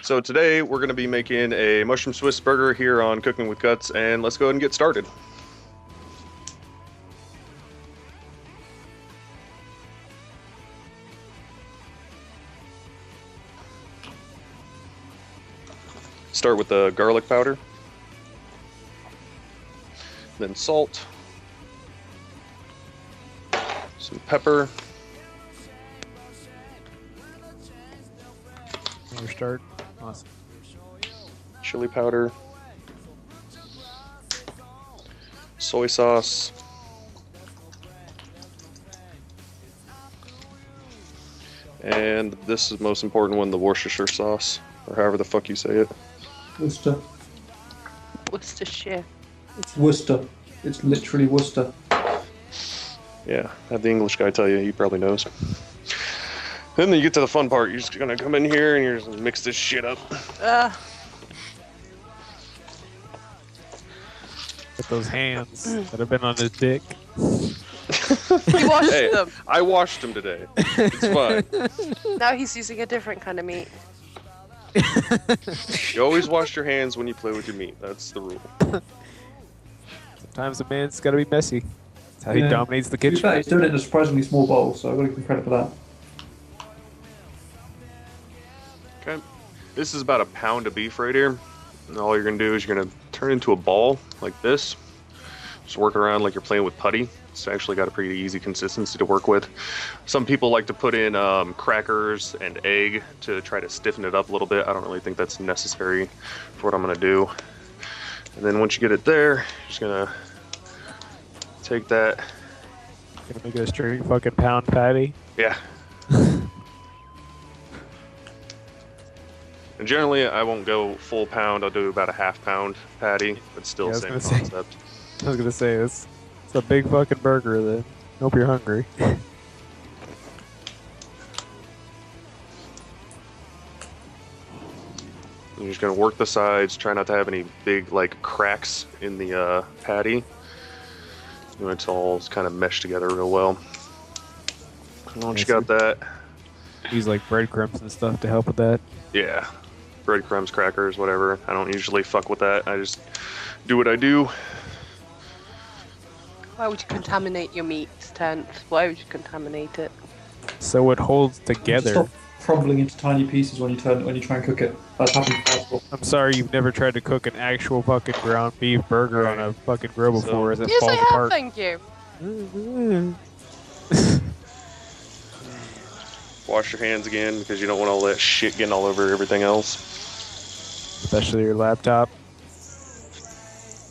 So today we're going to be making a mushroom Swiss burger here on Cooking with Guts, and let's go ahead and get started. Start with the garlic powder, then salt, some pepper. Start. Awesome. Chili powder, soy sauce, and this is the most important one, the Worcestershire sauce, or however the fuck you say it. Worcester. Worcestershire. It's Worcester. It's literally Worcester. Yeah, have the English guy tell you, he probably knows. Then you get to the fun part. You're just gonna come in here and you're just gonna mix this shit up. With those hands that have been on his dick. He washed them. I washed them today. It's fine. Now he's using a different kind of meat. You always wash your hands when you play with your meat. That's the rule. Sometimes a man's gotta be messy. That's how he dominates the To be kitchen. fair, he's doing it in a surprisingly small bowl, so I've got to give him credit for that. Okay. This is about a pound of beef right here. And all you're gonna do is you're gonna turn it into a ball like this. Just work it around like you're playing with putty. It's actually got a pretty easy consistency to work with. Some people like to put in crackers and egg to try to stiffen it up a little bit. I don't really think that's necessary for what I'm gonna do. And then once you get it there, you're just gonna take that. Gonna make it a straight fucking pound patty. Yeah. And generally, I won't go full pound. I'll do about a half pound patty, but still Yeah, I was same gonna say. concept. I was gonna say it's a big fucking burger then. Hope you're hungry. You're just gonna work the sides. Try not to have any big like cracks in the patty. You want it to all kind of mesh together real well. And once you got that, Use like breadcrumbs and stuff to help with that. yeah, breadcrumbs, crackers, whatever. I don't usually fuck with that. I just do what I do. Why would you contaminate your meat, Tent? Why would you contaminate it? So it holds Just together. stop crumbling into tiny pieces when you try and cook it. That's happened before. I'm sorry you've never tried to cook an actual fucking ground beef burger on a fucking grill before as it Yes, falls I have. apart. Thank you. Wash your hands again because you don't want all that shit getting all over everything else. Especially your laptop.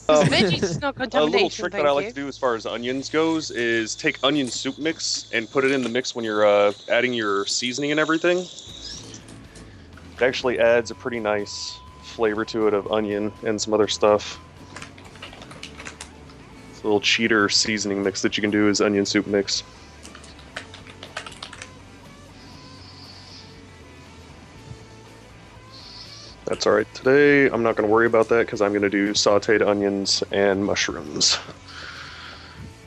Veggies, no A contamination. little trick that thank I like you. to do as far as onions goes is take onion soup mix and put it in the mix when you're adding your seasoning and everything. It actually adds a pretty nice flavor to it of onion and some other stuff. It's a little cheater seasoning mix that you can do is onion soup mix. That's all right. Today, I'm not going to worry about that because I'm going to do sauteed onions and mushrooms.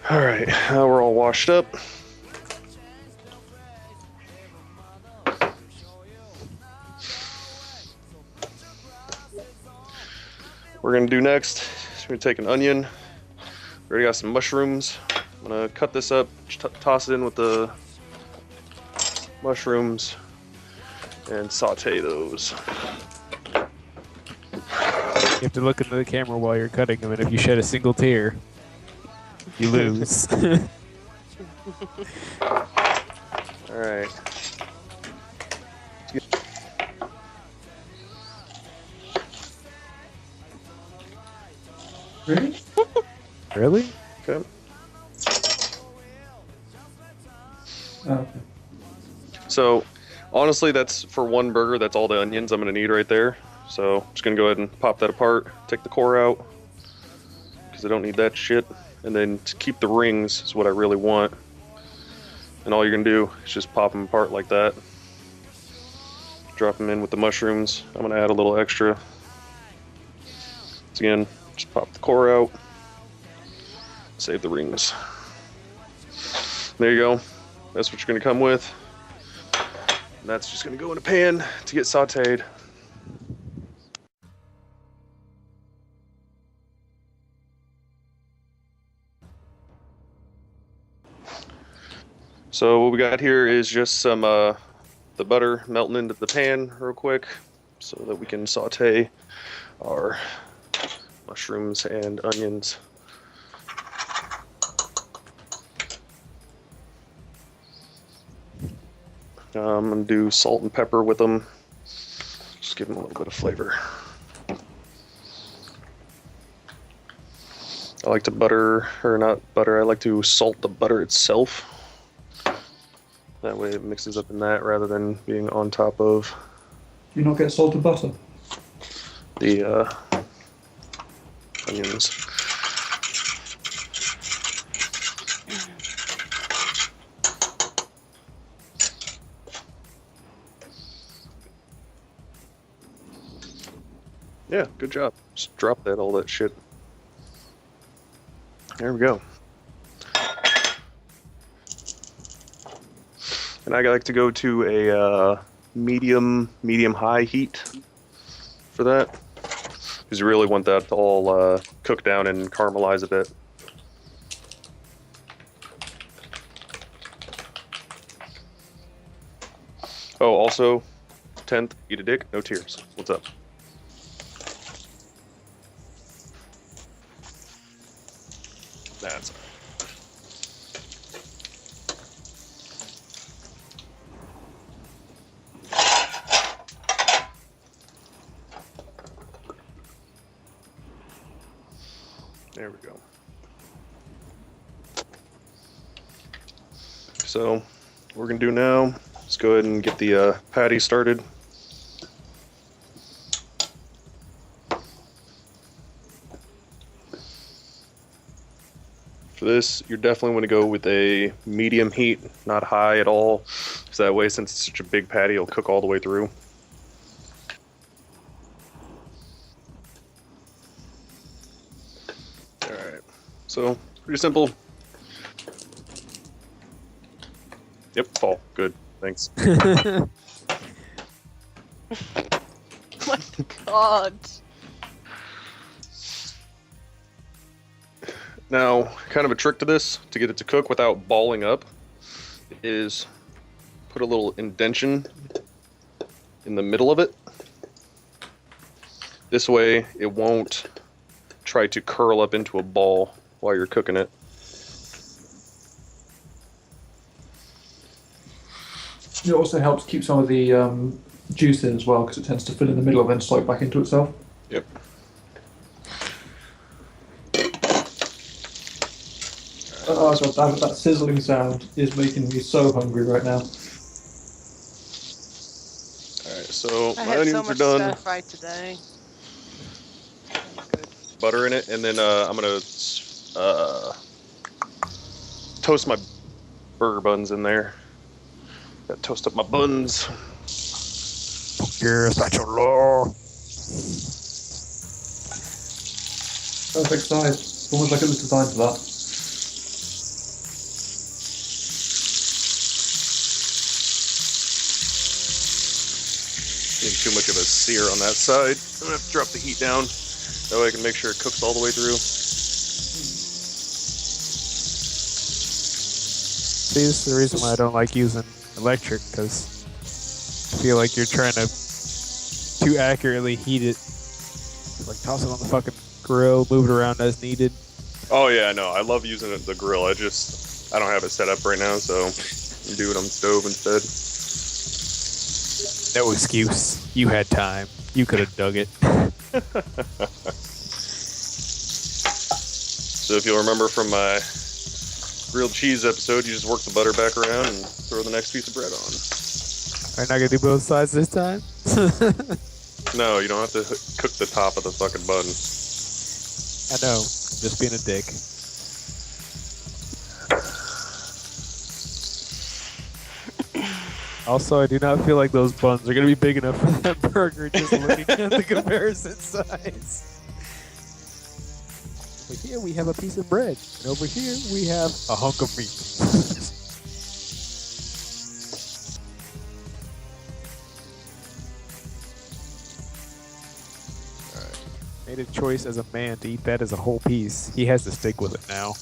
All right, now we're all washed up. We're going to do next, we're going to take an onion. We already got some mushrooms. I'm going to cut this up, toss it in with the mushrooms, and saute those. You have to look into the camera while you're cutting them, and if you shed a single tear, you lose. All right. Really? Really? Okay. Oh, okay. So, honestly, that's for one burger. That's all the onions I'm going to need right there. So, I'm just going to go ahead and pop that apart. Take the core out because I don't need that shit. And then to keep the rings is what I really want. And all you're going to do is just pop them apart like that. Drop them in with the mushrooms. I'm going to add a little extra. So again, just pop the core out. Save the rings. There you go. That's what you're going to come with. And that's just going to go in a pan to get sauteed. So what we got here is just some the butter melting into the pan real quick so that we can saute our mushrooms and onions. I'm going to do salt and pepper with them. Just give them a little bit of flavor. I like to I like to salt the butter itself. That way it mixes up in that rather than being on top of Do you not get salted butter? the onions. Yeah, good job. Just drop all that shit. There we go. And I like to go to a medium-high heat for that. Because you really want that to all cook down and caramelize a bit. Oh, also, 10th, eat a dick, no tears. What's up? That's all right. There we go. So, what we're gonna do now is go ahead and get the patty started. For this, you're definitely want to go with a medium heat, not high at all, so that way, since it's such a big patty, it'll cook all the way through. Alright, so pretty simple. Yep, fall. Good. Thanks. My God. Now, kind of a trick to this, to get it to cook without balling up, is put a little indentation in the middle of it. This way, it won't try to curl up into a ball while you're cooking it. It also helps keep some of the juice in as well, because it tends to fill in the middle and then soak back into itself. Yep. Oh, God, that sizzling sound is making me so hungry right now. Alright, so I my had so onions are much done. stir fry today. Good. Butter in it, and then I'm gonna toast my burger buns in there. Gotta toast up my buns. Yes, that's your law. Perfect size. Almost like it was designed for that. Getting too much of a sear on that side. I'm gonna have to drop the heat down. That way I can make sure it cooks all the way through. See, this is the reason why I don't like using electric, because I feel like you're trying to too accurately heat it. Like toss it on the fucking grill, move it around as needed. Oh yeah, no, I love using it the grill. I don't have it set up right now, so I do it on the stove instead. No excuse. You had time. You could have dug it. So if you'll remember from my grilled cheese episode, you just work the butter back around and throw the next piece of bread on. Are you not gonna do both sides this time? No, you don't have to cook the top of the fucking bun. I know. Just being a dick. Also, I do not feel like those buns are going to be big enough for that burger, just looking at the comparison size. Over here we have a piece of bread, and over here we have a hunk of meat. Made a choice as a man to eat that as a whole piece. He has to stick with it now.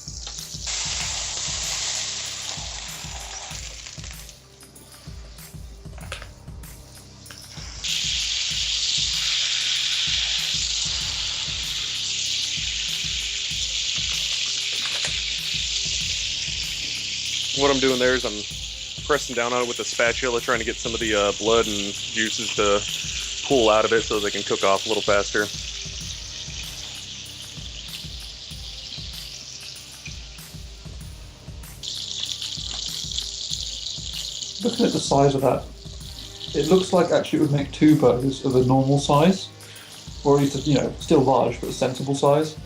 what I'm doing there is I'm pressing down on it with a spatula, trying to get some of the blood and juices to pool out of it so they can cook off a little faster. Looking at the size of that, it looks like actually it would make 2 burgers of a normal size, or at least, you know, still large but a sensible size.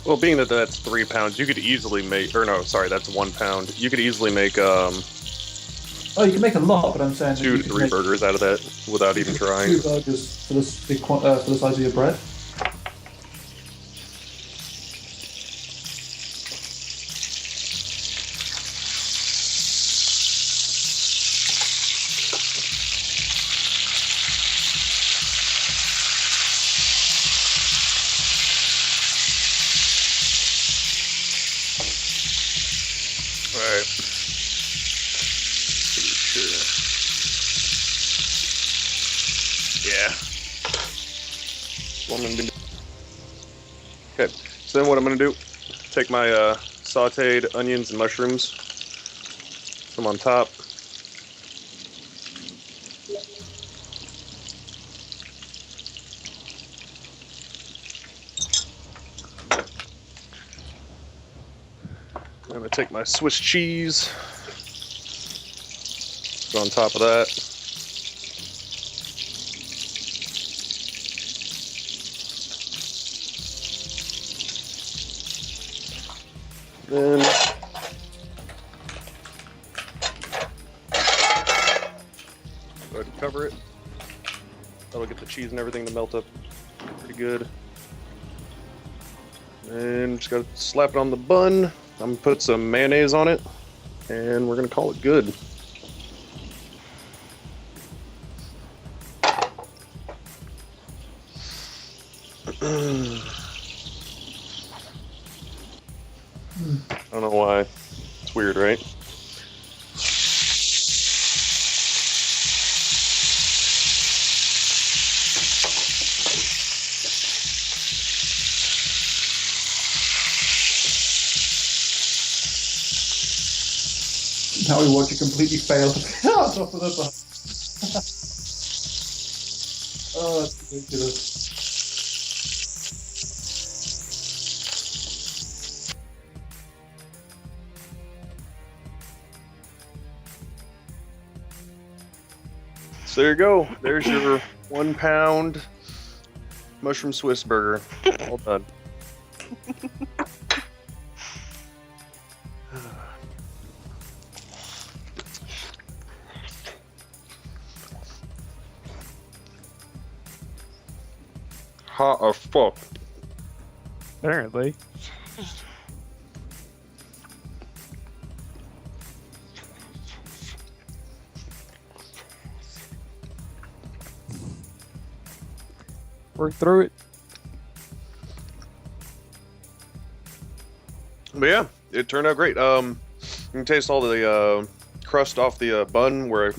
Well, being that that's 3 pounds, you could easily make, or no, sorry, that's 1 pound. You could easily make Oh, you can make a lot, but I'm saying 2 to 3 burgers out of that without even trying. 2 burgers for this big for the size of your bread. Alright. Yeah. What I'm gonna do. Okay, so then what I'm gonna do, take my sauteed onions and mushrooms, put them on top. I'm gonna take my Swiss cheese, put on top of that. Then go ahead and cover it. That'll get the cheese and everything to melt up pretty good. And just gotta slap it on the bun. I'm gonna put some mayonnaise on it, and we're gonna call it good. I don't know why. It's weird, right? Now we watch it completely fail to fit on top of the bun. Oh, that's ridiculous. So there you go. There's your 1 pound mushroom Swiss burger. All done. Hot as fuck. Apparently. Work through it. But yeah, it turned out great. You can taste all the crust off the bun where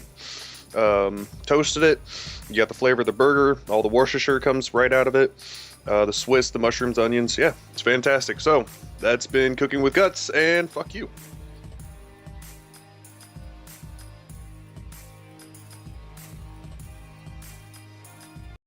I toasted it. You got the flavor of the burger. All the Worcestershire comes right out of it. The Swiss, the mushrooms, onions. Yeah, it's fantastic. So that's been Cooking with Guts, and fuck you.